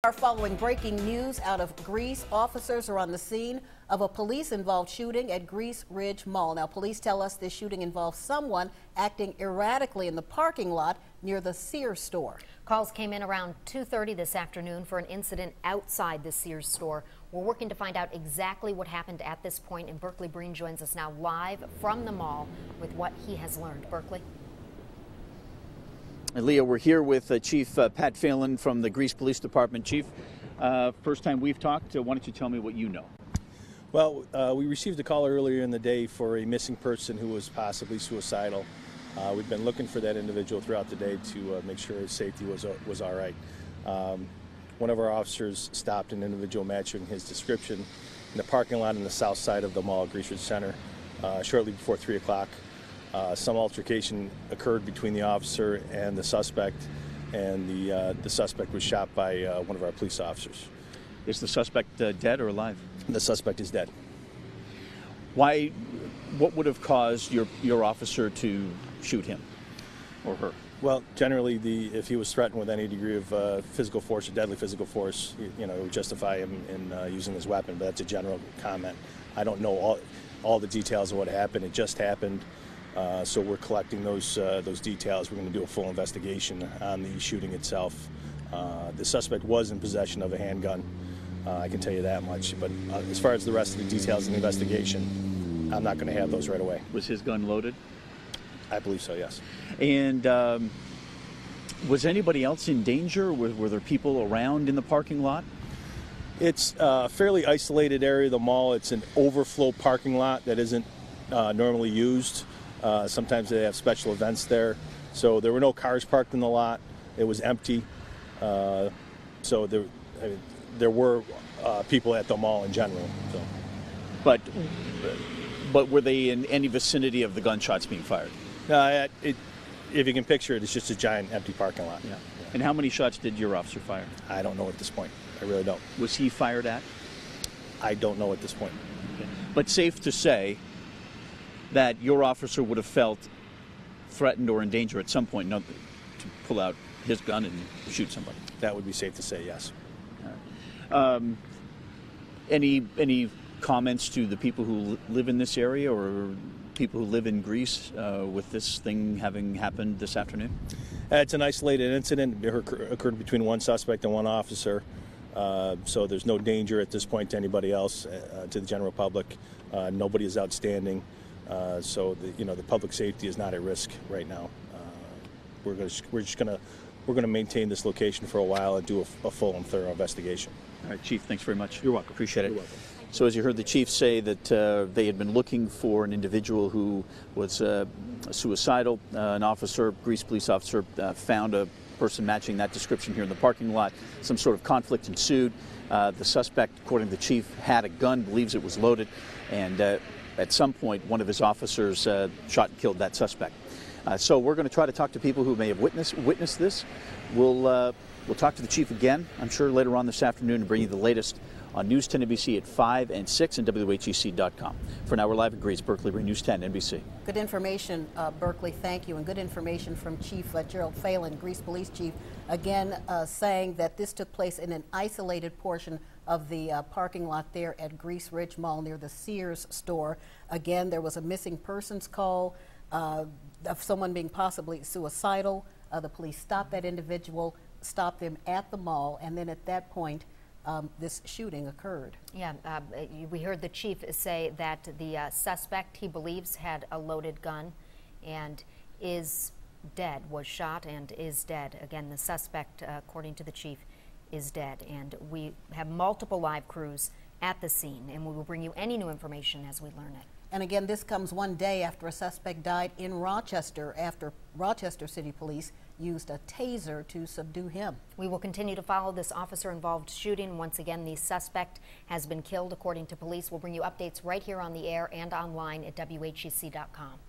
Are following breaking news out of Greece. Officers are on the scene of a police-involved shooting at Greece Ridge Mall. Now, police tell us this shooting involves someone acting erratically in the parking lot near the Sears store. Calls came in around 2:30 this afternoon for an incident outside the Sears store. We're working to find out exactly what happened at this point, and Berkeley Breen joins us now live from the mall with what he has learned. Berkeley. Leah, we're here with Chief Pat Phelan from the Greece Police Department. Chief, first time we've talked, why don't you tell me what you know? Well, we received a call earlier in the day for a missing person who was possibly suicidal. We've been looking for that individual throughout the day to make sure his safety was all right. One of our officers stopped an individual matching his description in the parking lot on the south side of the mall, Greece Ridge Center, shortly before 3 o'clock. Some altercation occurred between the officer and the suspect, and the suspect was shot by one of our police officers. Is the suspect dead or alive? The suspect is dead. Why? What would have caused your officer to shoot him or her? Well, generally, if he was threatened with any degree of physical force or deadly physical force, it would justify him in using his weapon. But that's a general comment. I don't know all the details of what happened. It just happened. So we're collecting those details. We're going to do a full investigation on the shooting itself. The suspect was in possession of a handgun. I can tell you that much. But as far as the rest of the details of the investigation, I'm not going to have those right away. Was his gun loaded? I believe so, yes. And was anybody else in danger? Were there people around in the parking lot? It's a fairly isolated area of the mall. It's an overflow parking lot that isn't normally used. Sometimes they have special events there. So there were no cars parked in the lot. It was empty. So there were people at the mall in general. So. But were they in any vicinity of the gunshots being fired? If you can picture it, it's just a giant empty parking lot. Yeah. And how many shots did your officer fire? I don't know at this point. I really don't. Was he fired at? I don't know at this point. Okay. But safe to say that your officer would have felt threatened or in danger at some point, not to pull out his gun and shoot somebody. That would be safe to say, yes. All right. Any comments to the people who live in this area or people who live in Greece with this thing having happened this afternoon? It's an isolated incident. It occurred between one suspect and one officer. So there's no danger at this point to anybody else, to the general public. Nobody is outstanding. So the public safety is not at risk right now. We're going to maintain this location for a while and do a full and thorough investigation. All right, Chief, thanks very much. You're welcome. Appreciate it. You're welcome. So as you heard the chief say that they had been looking for an individual who was suicidal. An officer, Greece police officer, found a person matching that description here in the parking lot. Some sort of conflict ensued. The suspect, according to the chief, had a gun, believes it was loaded, and at some point one of his officers shot and killed that suspect. So we're going to try to talk to people who may have witnessed this. We'll talk to the chief again, I'm sure, later on this afternoon and bring you the latest on News 10 NBC at 5 and 6 and WHEC.com. For now, we're live in Greece. Berkeley Breen, News 10 NBC. Good information, Berkeley. Thank you. And good information from Chief Gerald Phelan, Greece Police Chief, again saying that this took place in an isolated portion of the parking lot there at Greece Ridge Mall near the Sears store. Again, there was a missing persons call of someone being possibly suicidal. The police stopped that individual, stopped them at the mall, and then at that point, this shooting occurred. Yeah, we heard the chief say that the suspect, he believes, had a loaded gun and is dead, was shot and is dead. Again, the suspect, according to the chief, is dead. And we have multiple live crews at the scene, and we will bring you any new information as we learn it. And again, this comes one day after a suspect died in Rochester, after Rochester City Police used a taser to subdue him. We will continue to follow this officer-involved shooting. Once again, the suspect has been killed, according to police. We'll bring you updates right here on the air and online at WHEC.com.